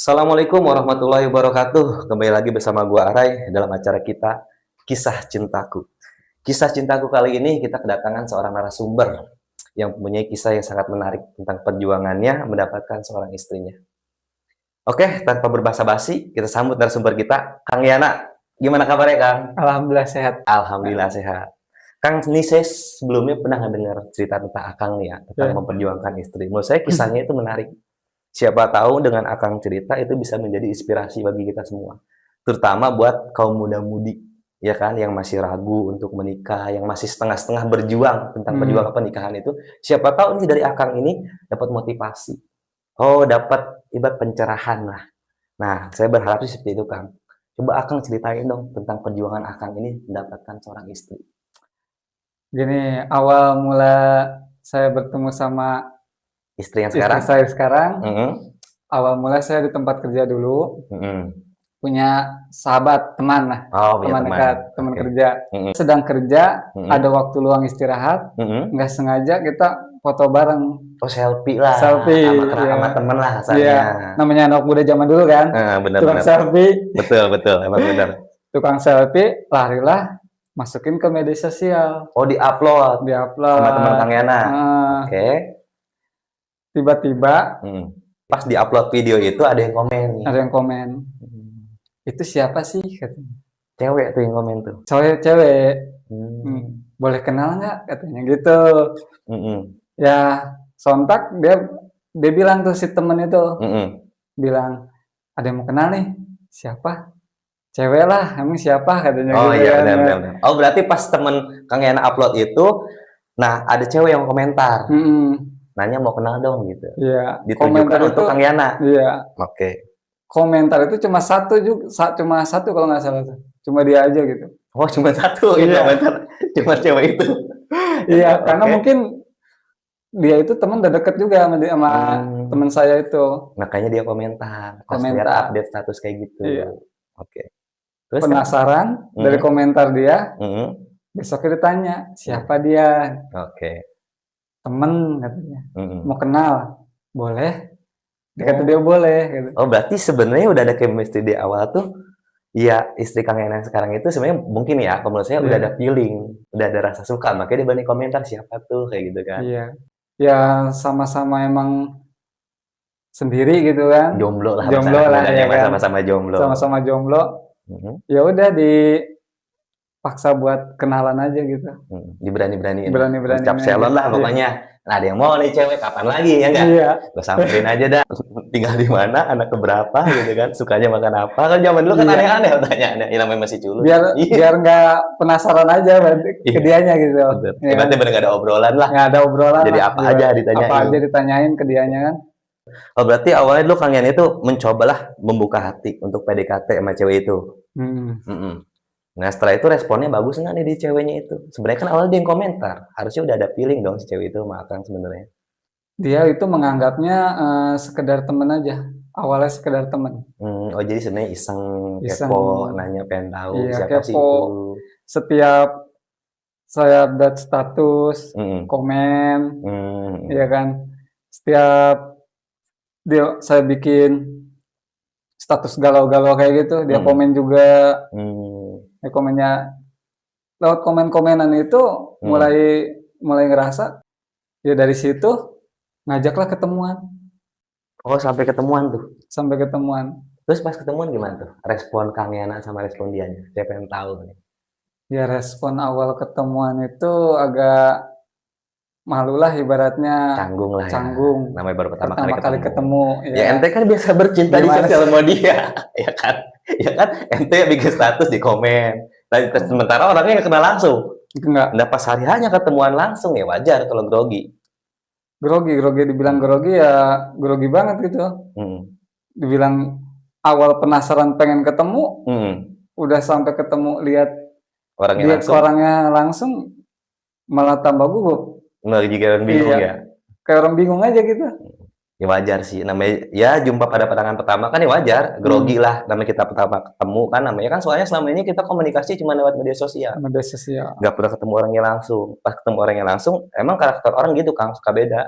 Assalamualaikum warahmatullahi wabarakatuh. Kembali lagi bersama gua Arai dalam acara kita Kisah Cintaku. Kisah Cintaku kali ini kita kedatangan seorang narasumber yang mempunyai kisah yang sangat menarik tentang perjuangannya mendapatkan seorang istrinya. Oke, tanpa berbasa-basi, kita sambut narasumber kita, Kang Yana. Gimana kabarnya, Kang? Alhamdulillah sehat. Alhamdulillah sehat. Kang, ini saya sebelumnya pernah dengar cerita tentang Akang nih ya, tentang Ya. memperjuangkan istri. Menurut saya kisahnya itu menarik. Siapa tahu dengan Akang cerita itu bisa menjadi inspirasi bagi kita semua. Terutama buat kaum muda-mudi, ya kan, yang masih ragu untuk menikah, yang masih setengah-setengah berjuang tentang perjuangan pernikahan itu. Siapa tahu ini dari Akang ini dapat motivasi. Oh, dapat ibarat pencerahan lah. Nah, saya berharap sih seperti itu, Kang. Coba Akang ceritain dong tentang perjuangan Akang ini mendapatkan seorang istri. Gini, awal mula saya bertemu sama Istri yang istri sekarang? saya sekarang, Mhm, awal mula saya di tempat kerja dulu, mhm. punya sahabat, teman lah, Oh, punya teman teman. dekat, teman Oke. kerja. Mhm, Sedang kerja, mhm, ada waktu luang istirahat, mhm. nggak sengaja kita foto bareng. Oh, selfie lah, Selfie, iya. sama temen lah Iya, kasarnya. namanya anak muda zaman dulu kan, Bener tukang bener. selfie, Betul betul, emang bener. tukang selfie, larilah masukin ke media sosial, Oh, di-upload sama teman Kang diupload. Yana? Nah, Oke, tiba-tiba mhm. Pas di-upload video itu ada yang komen nih, ada yang komen, mhm. "Itu siapa sih?" katanya. Cewek tuh yang komen tuh? Cewek, Mmm, "Boleh kenal nggak?" katanya gitu. mhm, Ya sontak dia dia bilang tuh si temen itu, mhm. bilang, "Ada yang mau kenal nih." "Siapa?" "Cewek lah, emang siapa?" katanya Oh gitu iya, kan bener ya. bener bener. Oh, berarti pas temen Kang Yana upload itu, nah ada cewek yang komentar, Mhm, nanya mau kenal dong gitu, iya, komentar ditujukan itu untuk Kang Yana? iya, Oke. komentar itu cuma satu kalau nggak salah tuh, cuma dia aja gitu. Oh, cuma satu yang Iya, komentar, cuma cewek itu? iya, karena Oke. mungkin dia itu teman udah deket juga sama Mmm. teman saya itu, Makanya dia komentar, pas lihat komentar. update status kayak gitu. Iya, Oke. Terus Kang? penasaran dari Mhm, komentar dia, mhm, besoknya ditanya, mhm. "Siapa dia?" Oke, "Temen," katanya. "Mau mhm. kenal?" "Boleh." Dia kata dia Oh boleh gitu. oh berarti sebenarnya udah ada chemistry di awal tuh, ya istri Kang Yana yang sekarang itu sebenarnya mungkin ya, kalau menurut saya udah ada Iya, feeling, udah ada rasa suka, makanya dia berani komentar, "Siapa tuh?" Kayak gitu kan. iya. Ya sama-sama emang sendiri gitu kan, Jomblo lah bahasa jomblo anak lah mudanya ya mah, kan, sama-sama jomblo. sama-sama jomblo, Mhm, ya udah dipaksa buat kenalan aja gitu, mhm. Diberani-beraniin lah, berani-beraniin dicap aja. salon lah Iya. pokoknya. Nah, ada yang mau nih cewek, kapan lagi, ya nggak? Iya. Gua samperin aja dah, tinggal di mana, anak keberapa gitu kan, sukanya makan apa, kan zaman dulu kan Iya. aneh-aneh pertanyaannya, ya namanya masih culun. Biar Iya, biar nggak penasaran aja berarti ke iya, dianya gitu, betul. ya kan. Berarti bener nggak ada obrolan lah, Nggak ada obrolan jadi lah, apa aja ibarat apa aja ditanyain. ditanyain ke dianya kan. Oh, berarti awalnya dulu Kang Yan itu mencobalah membuka hati untuk PDKT sama cewek itu? Mhm. Mhm. Nah, setelah itu responnya bagus nggak nih di ceweknya itu? Sebenarnya kan awalnya dia yang komentar, harusnya udah ada feeling dong si cewek itu sama Akang sebenarnya. Dia itu menganggapnya, sekedar temen aja, awalnya sekedar temen, Oh jadi sebenarnya iseng, kepo, iseng, nanya pengen tahu iya siapa sih kepo, itu? setiap saya update status, Mhm, komen, mhm, ya kan, setiap saya bikin status galau-galau kayak gitu, dia mhm, komen juga, mmm, ya komennya lewat komen-komenan itu mhm. mulai mulai ngerasa, ya dari situ ngajaklah ketemuan, Oh sampai ketemuan tuh? sampai ketemuan. Terus pas ketemuan gimana tuh? Respon Kang Yana sama respon dianya? Saya pengen tahu nih. Ya respon awal ketemuan itu agak malulah ibaratnya, Canggung lah ya, canggung, namanya baru pertama kali pertama kali ketemu. ketemu, Ya ya. ente kan biasa bercinta di Gimana sosial sih? media, ya kan? Ya kan? Ente bikin status di komen, sementara orangnya nggak kenal langsung. Itu enggak, Nah pas hari hanya ketemuan langsung ya wajar kalau grogi. grogi grogi dibilang Mhm, grogi ya grogi banget gitu. mhm, Dibilang awal penasaran pengen ketemu, mhm. udah sampai ketemu lihat Orangnya lihat langsung orangnya langsung malah tambah gugup. giliran bingung Iya, ya. kayak orang bingung aja gitu. Ya wajar sih, namanya ya jumpa pada pandangan pertama kan ya wajar, grogi Mhm, lah, namanya kita pertama ketemu kan namanya kan soalnya selama ini kita komunikasi cuma lewat media sosial, media sosial. nggak pernah ketemu orangnya langsung. Pas ketemu orangnya langsung, emang karakter orang gitu Kang, suka beda.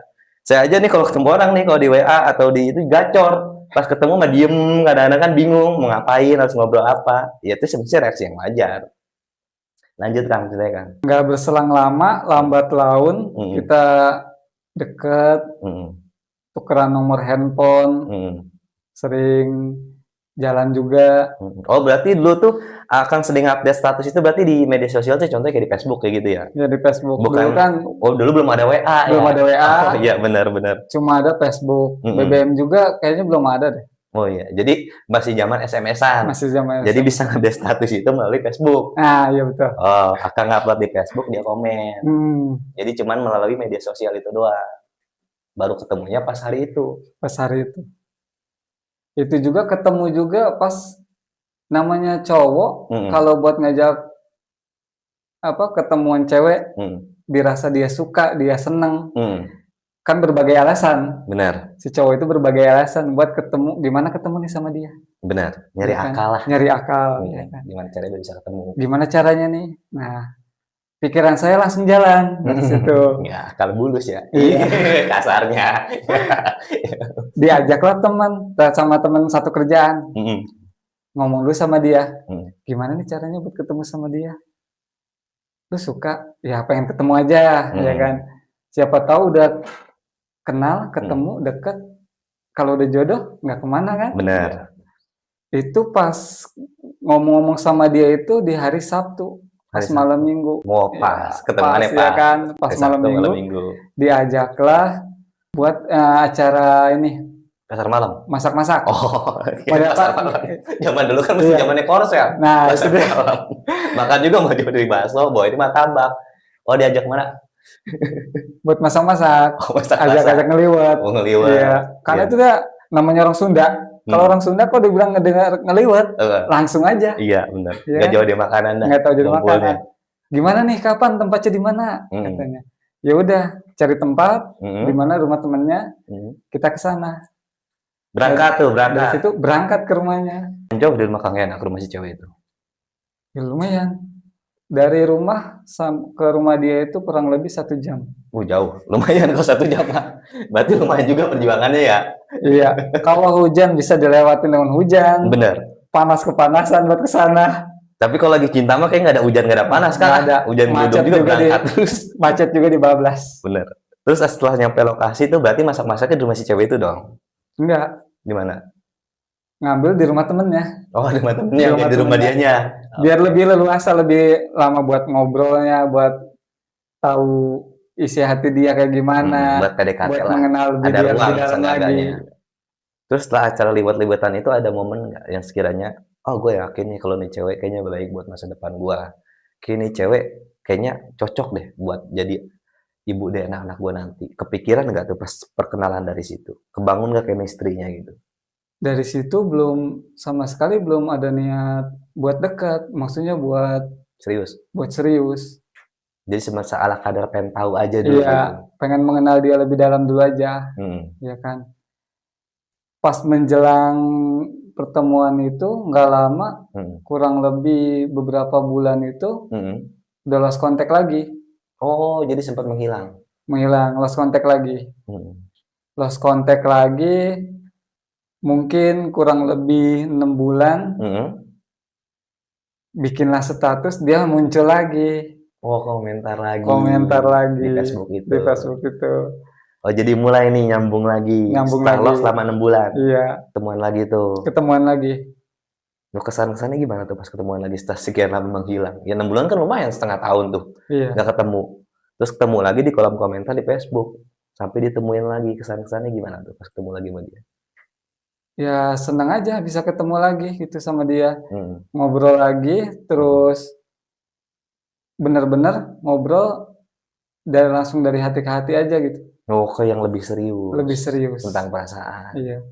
Saya aja nih kalau ketemu orang nih, kalau di WA atau di itu gacor, pas ketemu mah diem, kadang-kadang kan bingung mau ngapain, harus ngobrol apa. Ya itu sebenarnya reaksi yang wajar. Lanjut Kang, ceritanya Kang. Nggak berselang lama, lambat laun Mhm, kita deket, mhm, tukeran nomor handphone, mhm, sering jalan juga. mhm. Oh berarti dulu tuh Akang sering update status itu berarti di media sosial tuh contohnya kayak di Facebook kayak gitu ya? Ya di Facebook Bukan, dulu kan oh dulu belum ada WA belum ya? ada WA, Oh iya benar benar. cuma ada Facebook. Mhm. BBM juga kayaknya belum ada deh. Oh iya, jadi masih zaman SMS-an. Masih zaman Jadi SMS. bisa ngupdate status itu melalui Facebook. Nah, iya betul. Oh, Akang ngupload di Facebook, dia komen. Hmm, Jadi cuman melalui media sosial itu doang. Baru ketemunya pas hari itu. pas hari itu. Itu juga ketemu juga pas namanya cowok Mhm, kalau buat ngajak apa ketemuan cewek mhm, dirasa dia suka, dia seneng, mhm, kan berbagai alasan. benar, Si cowok itu berbagai alasan buat ketemu, gimana ketemu nih sama dia, benar. Nyari ya kan? akal lah. Nyari akal, ya Mhm, kan? gimana caranya bisa ketemu. Gimana caranya nih? Nah, pikiran saya langsung jalan dari situ. Ya, akal bulus ya. Iya, Kasarnya. diajaklah teman sama teman satu kerjaan, Mhm, ngomong dulu sama dia. mhm, Gimana nih caranya buat ketemu sama dia? Lu suka? Ya pengen ketemu aja, ya kan? mhm, Siapa tahu udah kenal, mhm. ketemu, deket. Kalau udah jodoh, nggak kemana kan? Benar. Itu pas ngomong-ngomong sama dia itu di hari Sabtu, pas Hari malam Sabtu. Minggu. Oh, pas, Ya, pas ketemuannya ya pas. kan, pas Hari malam Sabtu, malam Minggu Minggu. diajaklah buat acara ini Pasar malam? masak-masak. Oh, kirain Pada apa? pasar malam. Zaman dulu kan masih Iya. zamannya Korsel, Nah, itu pasar dia malam. Makan juga mau di bakso, bawa ini martabak. Oh, diajak mana? buat masak-masak, Oh, masak-masak. ajak-ajak ngeliwat. Oh, ngeliwat. Iya, Iya. karena itu dia namanya orang Sunda. Kalau orang Sunda kok dibilang ngedengar ngeliwat, Heeh. langsung aja, Iya, benar. ya Nggak kan? jauh dari makanan dah, Nggak tahu jadi ngumpulnya. makanan. Gimana nih, kapan tempatnya di mana? Mhm, Katanya. Ya udah, cari tempat di mhm, mana rumah temennya, mhm. kita ke sana. Berangkat tuh, Dari berangkat. situ berangkat ke rumahnya. Jauh dari rumah Kang Yana ke rumah si cewek itu? Ya lumayan. Dari rumah ke rumah dia itu kurang lebih 1 jam. Jauh. Lumayan kalau 1 jam mah. Berarti lumayan juga perjuangannya ya? Iya, kalau hujan bisa dilewatin dengan hujan, Bener. panas kepanasan buat ke sana. Tapi kalau lagi cinta mah kayak nggak ada hujan, nggak ada panas Nggak kan? ada. Hujan Macet juga juga berangkat terus. macet juga dibablas. Bener. Terus setelah nyampe lokasi tuh berarti masak-masaknya di rumah si cewek itu dong? Enggak, Di mana? ngambil di rumah temennya. Oh, di rumah Di temennya, rumah di rumah temennya. dianya. Biar lebih leluasa, lebih lama buat ngobrolnya, buat tahu isi hati dia kayak gimana, Buat PDKT buat lah. mengenal lebih Ada dia lebih ruang dalam lagi. seenggak-enggaknya. Terus setelah acara liwat-liwatan itu ada momen nggak yang sekiranya, oh gue yakin nih kalau nih cewek kayaknya baik buat masa depan gue. Kayaknya nih cewek kayaknya cocok deh buat jadi ibu deh anak-anak gue nanti. Kepikiran nggak tuh pas perkenalan dari situ? Kebangun nggak chemistry-nya gitu? Dari situ sama sekali belum ada niat buat dekat, maksudnya Serius? buat serius. Jadi semasa ala kadar pengen tahu aja dulu Iya, gitu? pengen mengenal dia lebih dalam dulu aja, Hmm. ya kan. Pas menjelang pertemuan itu nggak lama, Hmm. kurang lebih beberapa bulan itu Hmm. udah lost kontak lagi, Oh, jadi sempat menghilang? menghilang, lost kontak lagi. Hmm. Lost kontak lagi, mungkin kurang lebih 6 bulan, Hmm. bikinlah status, dia muncul lagi, Oh, komentar komentar lagi di lagi Facebook itu. di Facebook itu, Oh, jadi mulai nih nyambung lagi. nyambung Setelah lagi. lost selama 6 bulan. Iya, Ketemuan lagi tuh. ketemuan lagi. Lu kesan-kesannya gimana tuh pas ketemuan lagi setelah sekian lama menghilang? Ya 6 bulan kan lumayan, setengah tahun tuh Iya. nggak ketemu. Terus ketemu lagi di kolom komentar di Facebook. Sampai ditemuin lagi, kesan-kesannya gimana tuh pas ketemu lagi sama dia? Ya seneng aja bisa ketemu lagi gitu sama dia. Mhm, Ngobrol lagi, mhm. terus bener-bener ngobrol langsung dari hati ke hati aja gitu. Oh, ke yang lebih Lebih serius serius. tentang perasaan. Iya.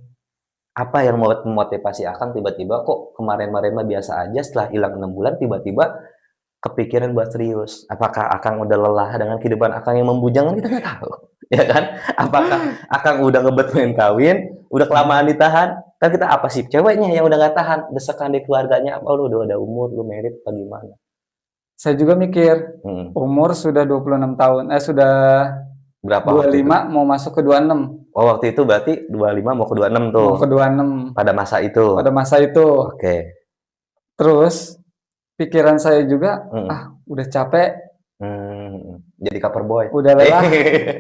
Apa yang memotivasi Akang tiba-tiba kok kemarin-kemarin mah biasa aja setelah hilang 6 bulan tiba-tiba kepikiran buat serius? Apakah Akang udah lelah dengan kehidupan Akang yang membujang kan kita nggak tahu, ya kan? Apakah Akang udah ngebet pengen kawin, udah kelamaan ditahan? Kan kita apa sih? Ceweknya yang udah nggak tahan, desakan di keluarganya, apa lu udah ada umur, lu merit apa gimana? Saya juga mikir, Mhm. umur sudah 26 tahun, sudah Berapa waktu itu? 25 mau masuk ke 26. Oh, waktu itu berarti 25 mau ke 26 tuh, mau ke 26 pada masa itu? pada masa itu. Oke. Terus pikiran saya juga, Mhm. udah capek, Jadi coverboy. udah lelah,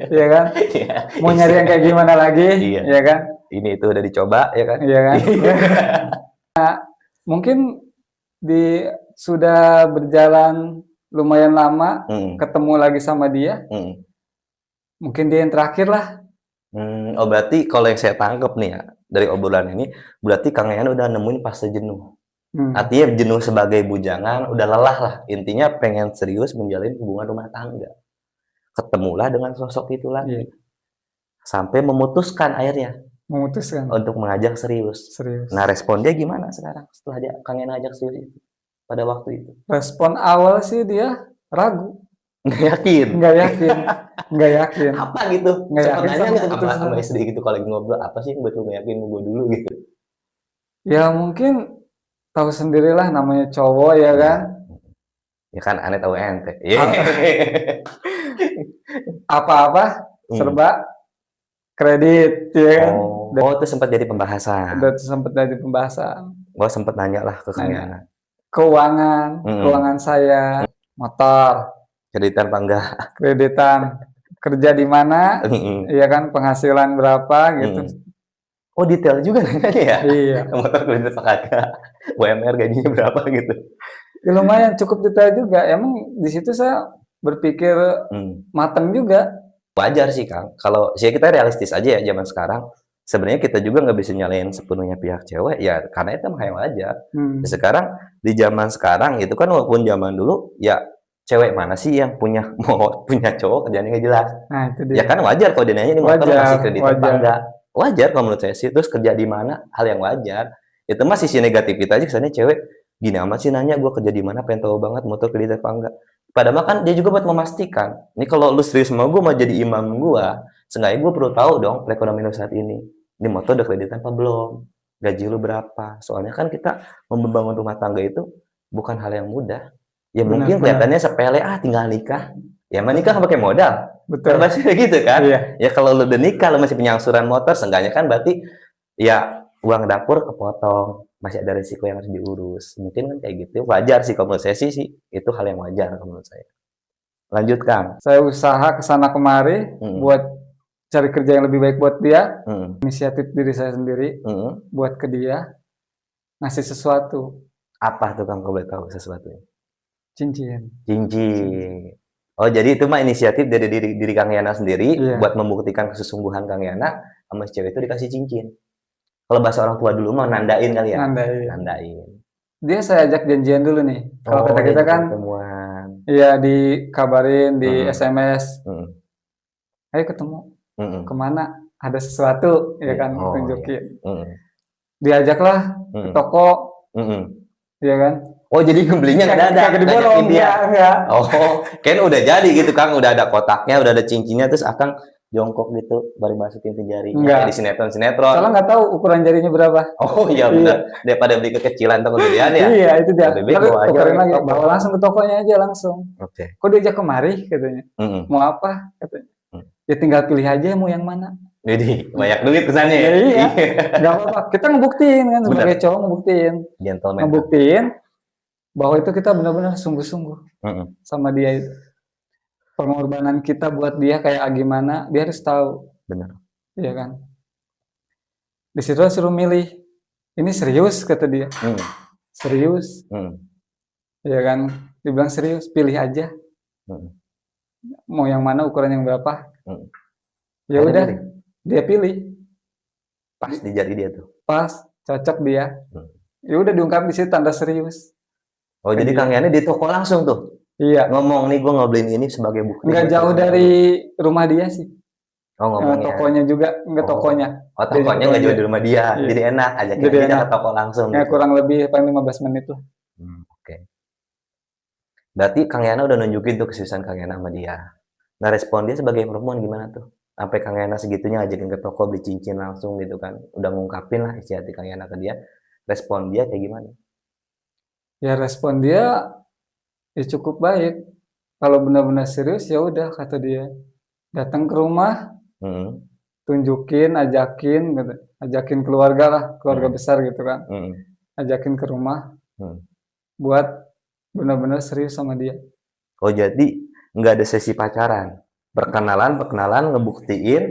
ya kan? Iya, Mau nyari yang kayak gimana lagi, iya. ya kan? Ini itu udah dicoba, ya kan? Iya kan? Mungkin sudah berjalan lumayan lama, Mhm, ketemu lagi sama dia, mhm. mungkin dia yang terakhir lah. Oh berarti kalau yang saya tangkep nih ya, dari obrolan ini, berarti Kang Yan udah nemuin fase jenuh. Hmm, Artinya jenuh sebagai bujangan, udah lelah lah, intinya pengen serius menjalin hubungan rumah tangga. Ketemulah dengan sosok itu iya, lagi, sampai memutuskan akhirnya memutuskan untuk mengajak serius. Nah, serius. respon dia gimana sekarang setelah dia Kang Yan ajak serius itu, pada waktu itu? Respon awal sih dia ragu, Nggak yakin? nggak yakin, nggak yakin, Apa gitu? nggak Sempet yakin nanya sama nggak sama keputusan. istri gitu kalau lagi ngobrol, "Apa sih yang buat lu nggak yakin sama gua dulu?" Gitu? Ya mungkin tahu sendirilah namanya cowok ya kan, Iya, ya kan aneh tahu ente. apa-apa Mmm. serba kredit, ya kan. Oh, itu sempat jadi Udah pembahasan. sempet jadi pembahasan. Oh, sempet nanya lah ke Kang Nanya Yana. keuangan Mhm, saya, motor, kreditan apa enggak? kreditan, kerja di mana, Mhm, ya kan, penghasilan berapa gitu. mhm. Oh, detail juga nanyanya ya? Iya, Motor kredit apa kagak? UMR gajinya berapa gitu? ya lumayan cukup detail juga. Emang di situ saya berpikir Mmm. mateng juga. Wajar sih, Kang. Kalau sih kita realistis aja ya zaman sekarang. Sebenarnya kita juga nggak bisa nyalain sepenuhnya pihak cewek ya karena itu emang yang wajar. Ya Hmm, sekarang di zaman sekarang itu kan walaupun zaman dulu ya cewek mana sih yang punya mau punya cowok kerjaannya nggak jelas. nah itu Ya dia. kan wajar kalau dia nanya ini motor Wajar, masih kreditan apa wajar. enggak. Wajar kalau menurut saya sih. Terus kerja di mana hal yang wajar. Itu mah sisi negatif kita aja kesannya cewek gini amat sih nanya gue kerja di mana pengen tahu banget motor kreditan apa enggak. Padahal mah kan dia juga buat memastikan. Ini kalau lu serius sama gue mau jadi imam gue, seenggaknya gue perlu tahu dong perekonomian lu saat ini. Ini motor udah kreditan apa belum? Gaji lu berapa? Soalnya kan kita membangun rumah tangga itu bukan hal yang mudah. Ya Benar, mungkin benar. kelihatannya sepele, tinggal nikah. Ya mah nikah pakai modal. Kan Betul. pasti gitu kan? Iya, Ya kalau lu udah nikah, lu masih punya angsuran motor, seenggaknya kan berarti ya uang dapur kepotong, masih ada risiko yang harus diurus. Mungkin kan kayak gitu. Wajar sih kalau menurut saya sih, itu hal yang wajar kalau menurut saya. Lanjut, Kang. saya usaha ke sana kemari Mhm, buat cari kerja yang lebih baik buat dia, mhm, inisiatif diri saya sendiri mhm. buat ke dia, ngasih sesuatu, Apa tuh, Kang, kalau boleh tahu sesuatunya? cincin, cincin. Cincin. Oh, jadi itu mah inisiatif dari diri diri Kang Yana sendiri Iya, buat membuktikan kesesungguhan Kang Yana sama si cewek itu dikasih cincin. Kalau bahasa orang tua dulu mah nandain kali ya? nandain. Nandain. Dia saya ajak janjian dulu nih. Kalau Oh, kata kita diajak kan, ketemuan. iya dikabarin di Mhm, SMS, mhm, ayo ketemu, mhm. kemana? Ada sesuatu, ya Iya, kan, oh iya. tunjukin. Mhm, Diajaklah ke mhm, toko, mhm. ya kan. Oh, jadi belinya ngedadak, Kagak ngajakin diborong, dia? enggak. Oh, kirain udah jadi gitu, Kang, udah ada kotaknya, udah ada cincinnya, terus Akang jongkok gitu, baru masukin ke jarinya, kayak di Enggak. Soalnya sinetron-sinetron. nggak tahu ukuran jarinya berapa. Oh, iya Iya, bener, daripada beli kekecilan toko gedean ya? iya itu dia. Lebih baik Ntar bawa aja tukerin orangnya ke lagi, toko. bawa langsung ke tokonya aja langsung. Oke, Kok diajak kemari katanya. mhm, Mau apa? Katanya. mmm. Ya tinggal pilih aja mau yang mana. Widih, banyak duit kesannya Ya ya? iya, Iya, nggak apa-apa. Kita ngebuktiin kan sebagai bener, cowok ngebuktiin. gentleman, Kang. Ngebuktiin bahwa itu kita benar-benar sungguh-sungguh Mhm, sama dia itu. Pengorbanan kita buat dia kayak gimana, dia harus tahu, bener, ya kan. Di situ suruh milih. Ini serius kata dia. mhm, Serius, mhm, ya kan. Dibilang serius, pilih aja. mhm, Mau yang mana, ukuran yang berapa. mhm. Ya Akhirnya udah, milih? dia pilih. Pas di jari dia tuh? Pas, cocok dia. Mhm. Ya udah diungkap di situ tanda serius Oh, ke jadi Kang dia. Yani di toko langsung tuh? Iya, Ngomong, "Nih gua ngebeliin ini sebagai bukti nggak gua jauh serius sama dari lu." rumah dia sih. Oh, ngomongnya. Tokonya juga, nggak Oh. tokonya. Oh, Dia tokonya tokonya nggak dia. jauh di rumah dia, Iya, jadi enak ajakin jadi aja dah enak. ke toko langsung Ya gitu. kurang lebih paling 15 menit lah. Oke. Berarti Kang Yana udah nunjukin tuh keseriusan Kang Yana sama dia. Nah, respon dia sebagai perempuan gimana tuh? Sampai Kang Yana segitunya ngajakin ke toko beli cincin langsung gitu kan. Udah ngungkapin lah isi hati Kang Yana ke dia. Respon dia kayak gimana? Ya respon dia ya cukup baik. Kalau benar-benar serius ya udah kata dia. Datang ke rumah, Mhm. tunjukin, ajakin keluarga lah, keluarga Hmm. besar gitu kan, Hmm. ajakin ke rumah Hmm. buat benar-benar serius sama dia. Oh jadi nggak ada sesi pacaran, perkenalan, ngebuktiin,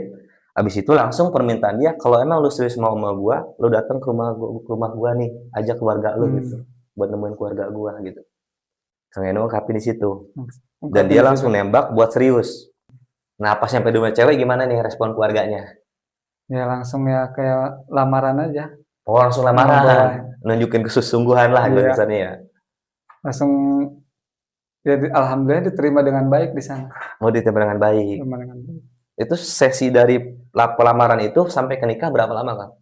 abis itu langsung permintaan dia kalau emang lu serius mau sama gua, lu datang ke rumah gua nih, ajak keluarga lu gitu, Hmm, buat nemuin keluarga gua gitu. Kang Eno ungkapin di situ, dan ungkapin dia di situ. langsung nembak buat serius. Nah pas sampai di rumah cewek gimana nih respon keluarganya? Ya langsung ya kayak lamaran aja, Oh langsung lamaran, ngebawa. nunjukin kesungguhan lah Iya, bahasanya ya. langsung ya alhamdulillah diterima dengan baik di sana. Mau diterima dengan baik. Diterima dengan baik. Itu sesi dari pelamaran itu sampai ke nikah berapa lama Kang?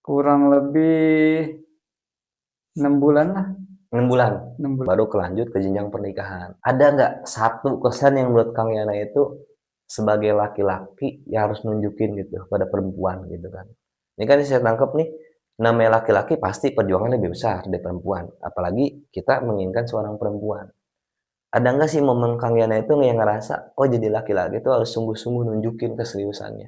Kurang lebih 6 bulan lah, 6 bulan. 6 bulan. Baru kelanjut ke jenjang pernikahan. Ada nggak satu kesan yang menurut Kang Yana itu sebagai laki-laki yang harus nunjukin gitu pada perempuan gitu kan? Ini kan saya tangkap nih, namanya laki-laki pasti perjuangan lebih besar dari perempuan. Apalagi kita menginginkan seorang perempuan. Ada nggak sih momen Kang Yana itu yang ngerasa, oh jadi laki-laki itu harus sungguh-sungguh nunjukin keseriusannya?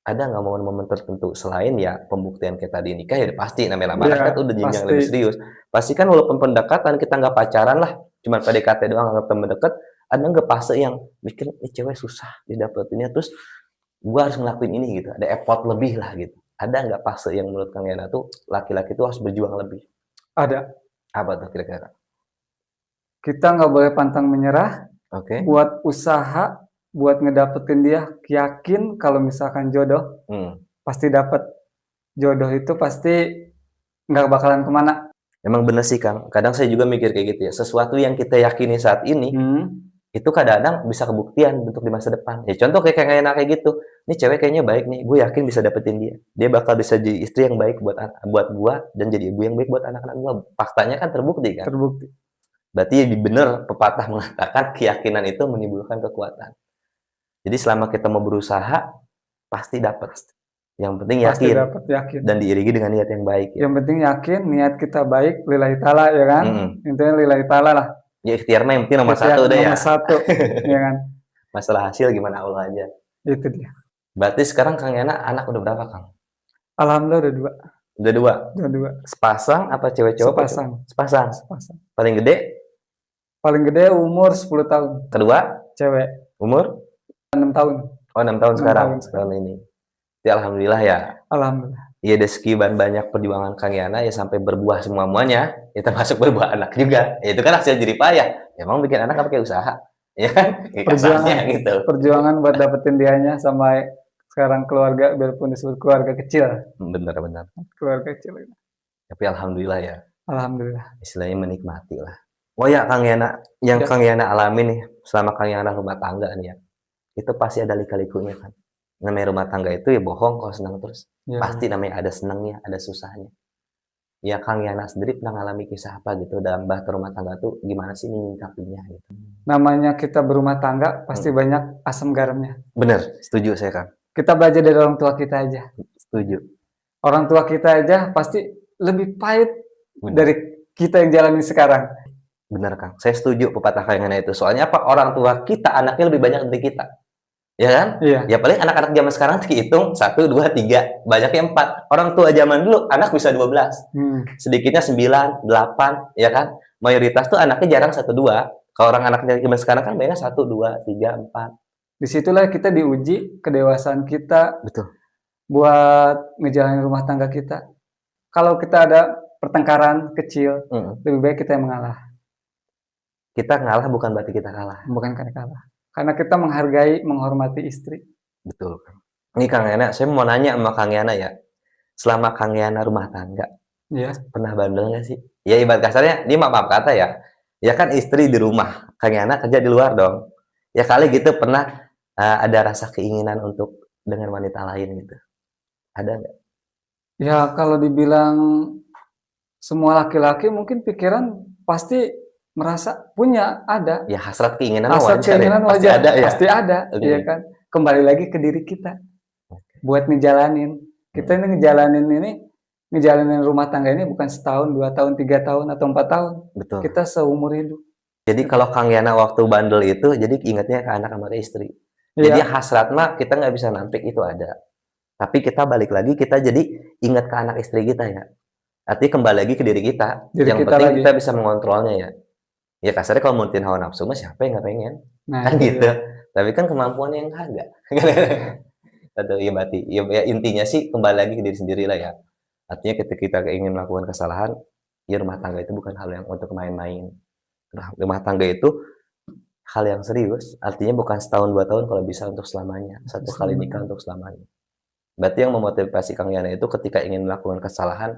Ada nggak momen-momen tertentu selain ya pembuktian kita di nikah ya pasti namanya lamaran Iya, kan udah jenjang pasti lebih serius. Pasti kan walaupun pendekatan kita nggak pacaran lah, cuman PDKT doang anggap temen deket, ada nggak fase yang bikin nih cewek susah didapetinnya terus gua harus ngelakuin ini gitu, ada effort lebih lah gitu. Ada nggak fase yang menurut Kang Yana tuh laki-laki tuh harus berjuang lebih? ada. Apa tuh kira-kira? Kita nggak boleh pantang menyerah, Oke. buat usaha, buat ngedapetin dia, yakin kalau misalkan jodoh, Hmm. pasti dapet. Jodoh itu pasti nggak bakalan kemana. Emang bener sih Kang, kadang saya juga mikir kayak gitu ya, sesuatu yang kita yakini saat ini Hmm, itu kadang-kadang bisa kebuktian untuk di masa depan. Ya contoh kayak enak kayak gitu. Ini cewek kayaknya baik nih, gue yakin bisa dapetin dia. Dia bakal bisa jadi istri yang baik buat gua dan jadi ibu yang baik buat anak-anak gua. Faktanya kan terbukti kan. terbukti. Berarti ya bener pepatah mengatakan keyakinan itu menimbulkan kekuatan. Jadi selama kita mau berusaha pasti dapat. Yang penting Pasti yakin dapet, yakin. dan diiringi dengan niat yang baik ya. Yang penting yakin, niat kita baik, lillahi ta'ala ya kan. Mm-mm. Intinya lillahi ta'ala lah. Ya ikhtiar mah yang penting nomor Ikhtiar satu deh ya. nomor satu, ya kan. Masalah hasil gimana Allah aja. Itu dia. Berarti sekarang Kang Yana anak udah berapa Kang? Alhamdulillah udah dua, Udah dua. udah dua. Sepasang apa cewek cowok apa cowok? Sepasang, Sepasang. sepasang. Paling gede, Paling gede umur 10 tahun, kedua, cewek. umur? 6 tahun, Oh, 6 tahun 6 sekarang, tahun tahun sekarang. ini. Ya alhamdulillah ya. Alhamdulillah. Ya dari sekian banyak perjuangan Kang Yana ya sampai berbuah semua-muanya, ya termasuk berbuah anak juga. Ya, itu kan hasil jerih payah. Ya, emang bikin anak kan pakai usaha. Ya kan? Kayak kasarnya Perjuangan, gitu. perjuangan buat dapetin dianya sampai sekarang keluarga, biarpun disebut keluarga kecil, Bener-bener. keluarga kecil. Tapi alhamdulillah ya, Alhamdulillah. istilahnya menikmati lah. Oh ya Kang Yana, yang Ya, Kang Yana alami nih selama Kang Yana rumah tangga nih ya, itu pasti ada lika-likunya kan. Namanya rumah tangga itu ya bohong kalau senang terus. ya. Pasti namanya ada senangnya, ada susahnya. Ya Kang Yana sendiri pernah ngalami kisah apa gitu dalam bahtera rumah tangga tuh gimana sih menyikapinya gitu? Namanya kita berumah tangga pasti Hmm. banyak asam garamnya. Bener, setuju saya Kang. Kita belajar dari orang tua kita aja. Setuju. Orang tua kita aja pasti lebih pahit Bener, dari kita yang jalani sekarang. bener Kang. Saya setuju pepatah Kang Yana itu. Soalnya apa? Orang tua kita anaknya lebih banyak dari kita. Ya kan? Iya, Ya paling anak-anak zaman sekarang dihitung 1, 2, 3. Banyaknya 4. Orang tua zaman dulu anak bisa 12. Sedikitnya 9, 8, ya kan? Mayoritas tuh anaknya jarang 1, 2. Kalau orang anaknya zaman sekarang kan banyak 1, 2, 3, 4. Disitulah kita diuji kedewasaan kita Betul. buat ngejalanin rumah tangga kita. Kalau kita ada pertengkaran kecil, Mm. lebih baik kita yang mengalah, Kita ngalah bukan berarti kita kalah. bukan karena kalah. Karena kita menghargai, menghormati istri. Betul. Ini Kang Yana, saya mau nanya sama Kang Yana ya. Selama Kang Yana rumah tangga, Ya, pernah bandel nggak sih? Ya ibarat kasarnya, ini maaf kata ya. Ya kan istri di rumah, Kang Yana kerja di luar dong. Ya kali gitu pernah ada rasa keinginan untuk dengan wanita lain gitu. Ada nggak? ya kalau dibilang semua laki-laki mungkin pikiran pasti merasa punya, ada. Ya hasrat keinginan mah Hasrat wajar ya. keinginan Pasti wajar, ada ya. pasti ada, Oke. iya kan? Kembali lagi ke diri kita Oke. buat ngejalanin. Kita ini ngejalanin rumah tangga ini bukan setahun, 2 tahun, 3 tahun, atau 4 tahun. Betul. Kita seumur hidup. Jadi kalau Kang Yana waktu bandel itu, jadi ingatnya ke anak sama ke istri. Jadi Iya, hasrat mah kita nggak bisa nampik itu ada. Tapi kita balik lagi, kita jadi ingat ke anak istri kita ya. Artinya kembali lagi ke diri kita. diri Yang kita penting lagi. kita bisa mengontrolnya ya. Ya kasarnya kalau nurutin hawa nafsu mah siapa yang nggak pengen? Nah, Kan itu gitu. dia. Tapi kan kemampuannya yang kagak. Atau ya berarti ya intinya sih kembali lagi ke diri sendiri lah ya. Artinya ketika kita ingin melakukan kesalahan, ya rumah tangga itu bukan hal yang untuk main-main. Nah, rumah tangga itu hal yang serius, artinya bukan setahun 2 tahun kalau bisa untuk selamanya, satu kali nikah Selama untuk selamanya. Berarti yang memotivasi Kang Yana itu ketika ingin melakukan kesalahan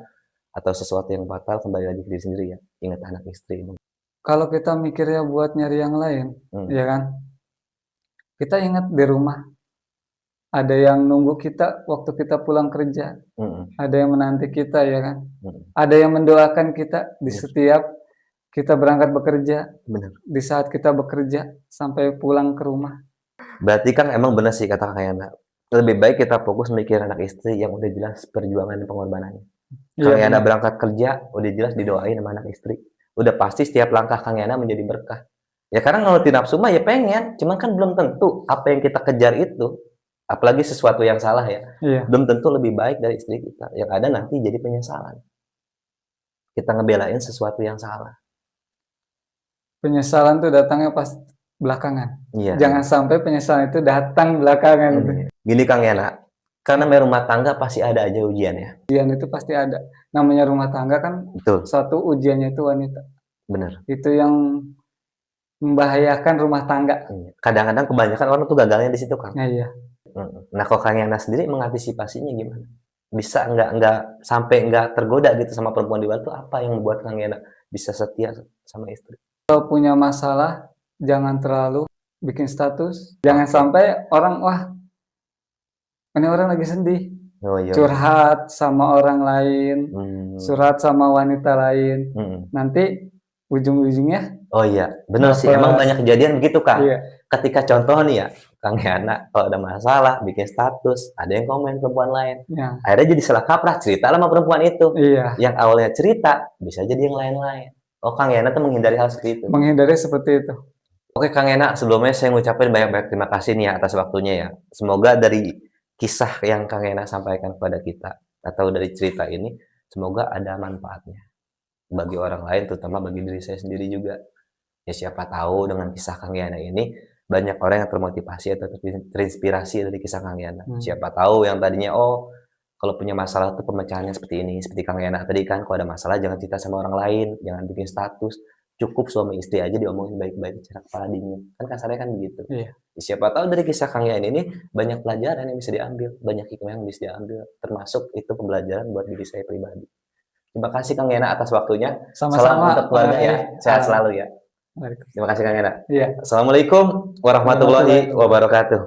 atau sesuatu yang fatal kembali lagi ke diri sendiri ya, ingat anak istri. kalau kita mikirnya buat nyari yang lain, Hmm, ya kan? Kita ingat di rumah ada yang nunggu kita waktu kita pulang kerja, mhm, ada yang menanti kita ya kan? mhm, Ada yang mendoakan kita di bener setiap kita berangkat bekerja, bener. di saat kita bekerja sampai pulang ke rumah. Berarti kan emang bener sih kata Kang Yana, lebih baik kita fokus mikir anak istri yang udah jelas perjuangan dan pengorbanannya. Iya Kang Yana benar. berangkat kerja, udah jelas didoain sama anak istri. Udah pasti setiap langkah Kang Yana menjadi berkah. Ya karena nurutin nafsu mah ya pengen, cuman kan belum tentu apa yang kita kejar itu, apalagi sesuatu yang salah ya, Iya, belum tentu lebih baik dari istri kita. Yang ada nanti jadi penyesalan. Kita ngebelain sesuatu yang salah. penyesalan tuh datangnya pas belakangan. Iya, Jangan iya. sampai penyesalan itu datang belakangan itu. Gini Kang Yana, karena namanya rumah tangga pasti ada aja ujian ya. Ujian itu pasti ada. Namanya rumah tangga kan Betul, satu ujiannya itu wanita. bener. Itu yang membahayakan rumah tangga. Iya. Kadang-kadang kebanyakan orang tuh gagalnya di situ Kang. Nah, iya. Nah kalau Kang Yana sendiri mengantisipasinya gimana? Bisa nggak sampai nggak tergoda gitu sama perempuan di luar tuh apa yang membuat Kang Yana bisa setia sama istri? Kalau punya masalah jangan terlalu bikin status. Jangan Oke. sampai orang wah, ini orang lagi sedih. Oh iya bener. Curhat sama orang lain, Hmm, curhat sama wanita lain. hmm. Nanti ujung-ujungnya Oh iya, bener sih. Emang dapat banyak kejadian begitu Kang. iya, Ketika contoh nih ya, Kang Yana kalau ada masalah bikin status, ada yang komen perempuan lain. ya, Akhirnya jadi salah kaprah cerita sama perempuan itu. iya, Yang awalnya cerita bisa jadi yang lain-lain. Oh Kang Yana tuh menghindari hal seperti itu. menghindari seperti itu. Oke Kang Ena, sebelumnya saya ngucapin banyak-banyak terima kasih nih ya atas waktunya ya. Semoga dari kisah yang Kang Ena sampaikan kepada kita atau dari cerita ini, semoga ada manfaatnya bagi orang lain, terutama bagi diri saya sendiri juga. Ya siapa tahu dengan kisah Kang Yana ini banyak orang yang termotivasi atau terinspirasi dari kisah Kang Yana. Hmm, Siapa tahu yang tadinya oh kalau punya masalah tuh pemecahannya seperti ini, seperti Kang Yana tadi kan kalau ada masalah jangan cerita sama orang lain, jangan bikin status, cukup suami istri aja diomongin baik-baik secara kepala dingin. Kan kasarnya kan begitu. iya. Ya, siapa tahu dari kisah Kang Yana ini banyak pelajaran yang bisa diambil, banyak hikmah yang bisa diambil, termasuk itu pembelajaran buat diri saya pribadi. Terima kasih Kang Yana atas waktunya. Salam Sama-sama, untuk keluarga mari, ya. Sehat selalu ya. mari. Terima kasih Kang Yana. Iya, Assalamualaikum warahmatullahi warahmatullahi wabarakatuh. wabarakatuh.